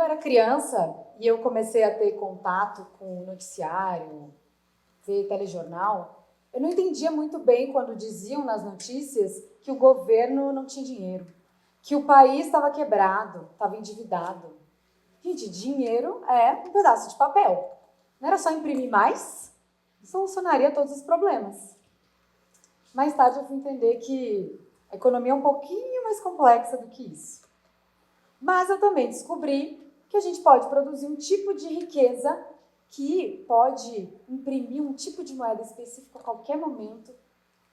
eu era criança e eu comecei a ter contato com o noticiário, ver telejornal, eu não entendia muito bem quando diziam nas notícias que o governo não tinha dinheiro, que o país estava quebrado, estava endividado. Gente, dinheiro é um pedaço de papel. Não era só imprimir mais? Solucionaria todos os problemas. Mais tarde eu fui entender que a economia é um pouquinho mais complexa do que isso. Mas eu também descobri que a gente pode produzir um tipo de riqueza que pode imprimir um tipo de moeda específica a qualquer momento,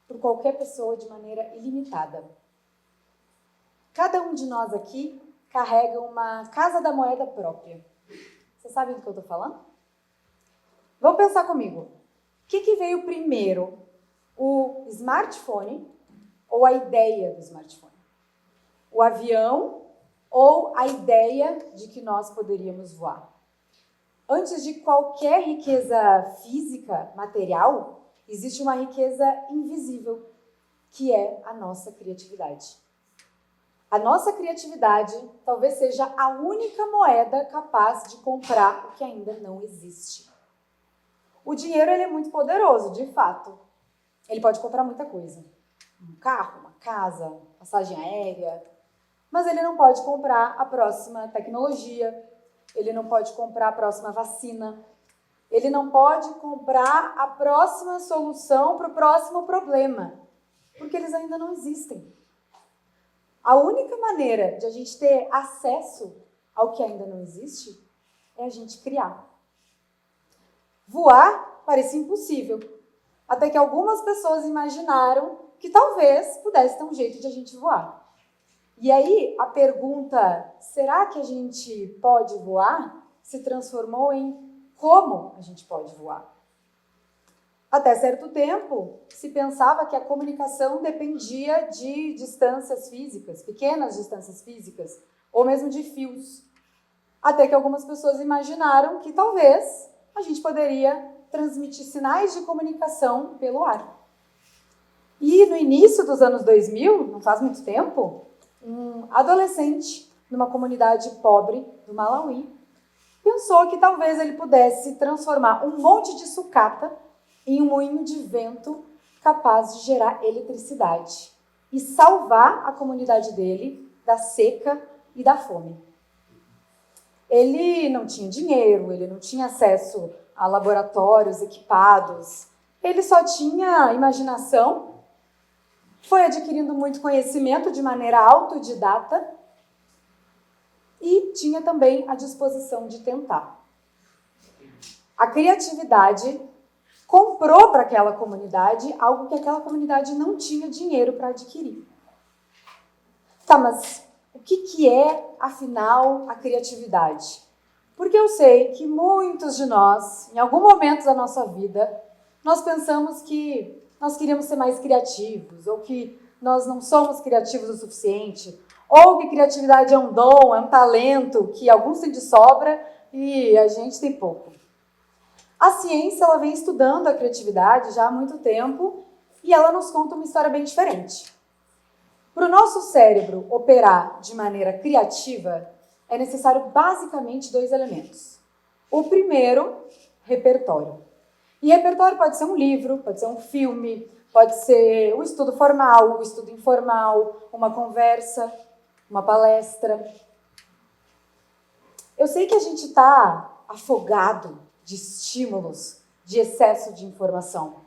por qualquer pessoa, de maneira ilimitada. Cada um de nós aqui carrega uma casa da moeda própria. Vocês sabem do que eu estou falando? Vamos pensar comigo. O que veio primeiro? O smartphone ou a ideia do smartphone? O avião ou a ideia de que nós poderíamos voar? Antes de qualquer riqueza física, material, existe uma riqueza invisível, que é a nossa criatividade. A nossa criatividade talvez seja a única moeda capaz de comprar o que ainda não existe. O dinheiro ele é muito poderoso, de fato. Ele pode comprar muita coisa. Um carro, uma casa, passagem aérea. Mas ele não pode comprar a próxima tecnologia. Ele não pode comprar a próxima vacina. Ele não pode comprar a próxima solução para o próximo problema. Porque eles ainda não existem. A única maneira de a gente ter acesso ao que ainda não existe é a gente criar. Voar parecia impossível, até que algumas pessoas imaginaram que talvez pudesse ter um jeito de a gente voar. E aí a pergunta, será que a gente pode voar, se transformou em como a gente pode voar? Até certo tempo, se pensava que a comunicação dependia de distâncias físicas, pequenas distâncias físicas, ou mesmo de fios. Até que algumas pessoas imaginaram que talvez a gente poderia transmitir sinais de comunicação pelo ar. E no início dos anos 2000, não faz muito tempo, um adolescente numa comunidade pobre do Malawi pensou que talvez ele pudesse transformar um monte de sucata em um moinho de vento capaz de gerar eletricidade e salvar a comunidade dele da seca e da fome. Ele não tinha dinheiro, ele não tinha acesso a laboratórios equipados, ele só tinha imaginação, foi adquirindo muito conhecimento de maneira autodidata e tinha também a disposição de tentar. A criatividade comprou para aquela comunidade algo que aquela comunidade não tinha dinheiro para adquirir. Tá, mas o que é, afinal, a criatividade? Porque eu sei que muitos de nós, em algum momento da nossa vida, nós pensamos que nós queríamos ser mais criativos, ou que nós não somos criativos o suficiente, ou que criatividade é um dom, é um talento que alguns têm de sobra e a gente tem pouco. A ciência ela vem estudando a criatividade já há muito tempo e ela nos conta uma história bem diferente. Para o nosso cérebro operar de maneira criativa, é necessário basicamente 2 elementos. O primeiro, repertório. E repertório pode ser um livro, pode ser um filme, pode ser um estudo formal, um estudo informal, uma conversa, uma palestra. Eu sei que a gente está afogado de estímulos, de excesso de informação.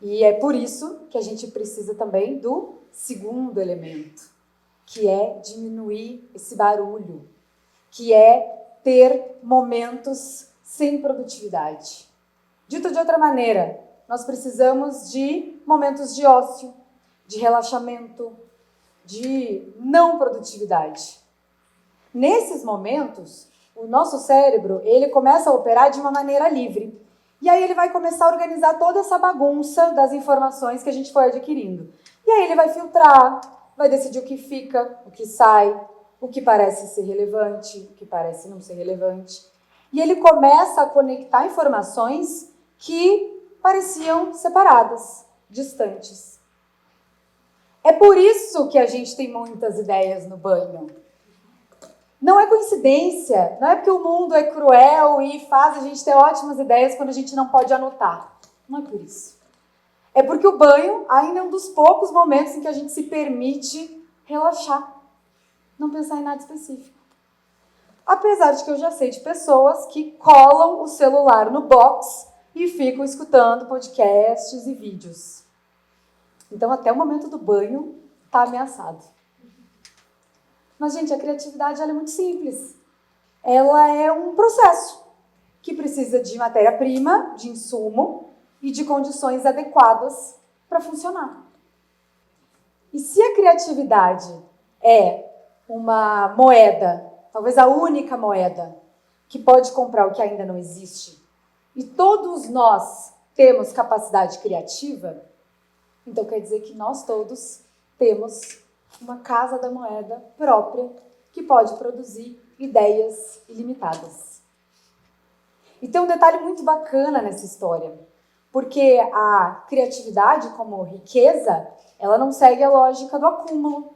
E é por isso que a gente precisa também do segundo elemento, que é diminuir esse barulho, que é ter momentos sem produtividade. Dito de outra maneira, nós precisamos de momentos de ócio, de relaxamento, de não produtividade. Nesses momentos, o nosso cérebro ele começa a operar de uma maneira livre. E aí ele vai começar a organizar toda essa bagunça das informações que a gente foi adquirindo. E aí ele vai filtrar, vai decidir o que fica, o que sai, o que parece ser relevante, o que parece não ser relevante. E ele começa a conectar informações que pareciam separadas, distantes. É por isso que a gente tem muitas ideias no banho. Não é coincidência, não é porque o mundo é cruel e faz a gente ter ótimas ideias quando a gente não pode anotar. Não é por isso. É porque o banho ainda é um dos poucos momentos em que a gente se permite relaxar, não pensar em nada específico. Apesar de que eu já sei de pessoas que colam o celular no box e ficam escutando podcasts e vídeos. Então, até o momento do banho está ameaçado. Mas, gente, a criatividade ela é muito simples. Ela é um processo que precisa de matéria-prima, de insumo e de condições adequadas para funcionar. E se a criatividade é uma moeda, talvez a única moeda, que pode comprar o que ainda não existe, e todos nós temos capacidade criativa, então quer dizer que nós todos temos uma casa da moeda própria que pode produzir ideias ilimitadas. E tem um detalhe muito bacana nessa história, porque a criatividade como riqueza, ela não segue a lógica do acúmulo.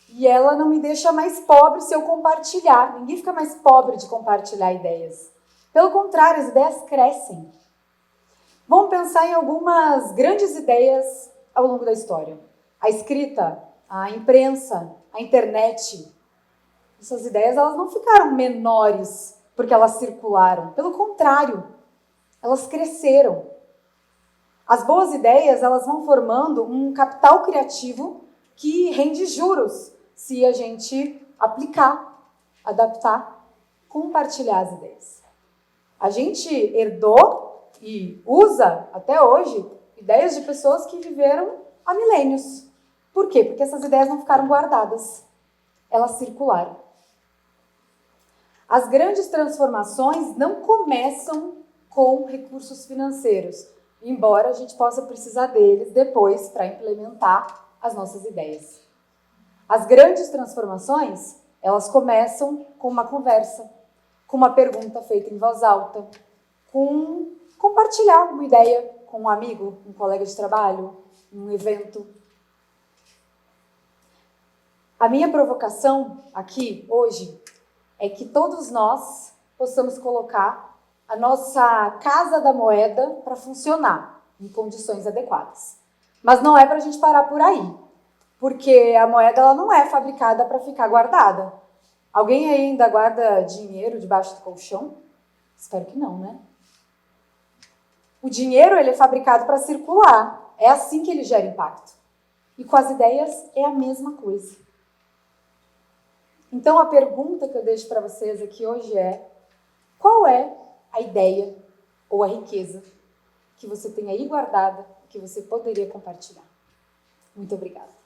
E ela não me deixa mais pobre se eu compartilhar. Ninguém fica mais pobre de compartilhar ideias. Pelo contrário, as ideias crescem. Vamos pensar em algumas grandes ideias ao longo da história. A escrita, a imprensa, a internet. Essas ideias elas não ficaram menores porque elas circularam. Pelo contrário, elas cresceram. As boas ideias elas vão formando um capital criativo que rende juros se a gente aplicar, adaptar, compartilhar as ideias. A gente herdou e usa até hoje ideias de pessoas que viveram há milênios. Por quê? Porque essas ideias não ficaram guardadas, elas circularam. As grandes transformações não começam com recursos financeiros, embora a gente possa precisar deles depois para implementar as nossas ideias. As grandes transformações, elas começam com uma conversa, com uma pergunta feita em voz alta, com compartilhar uma ideia com um amigo, um colega de trabalho, um evento. A minha provocação aqui, hoje, é que todos nós possamos colocar a nossa casa da moeda para funcionar em condições adequadas. Mas não é para a gente parar por aí, porque a moeda ela não é fabricada para ficar guardada. Alguém aí ainda guarda dinheiro debaixo do colchão? Espero que não, né? O dinheiro ele é fabricado para circular. É assim que ele gera impacto. E com as ideias é a mesma coisa. Então a pergunta que eu deixo para vocês aqui hoje é: qual é a ideia ou a riqueza que você tem aí guardada que você poderia compartilhar? Muito obrigada.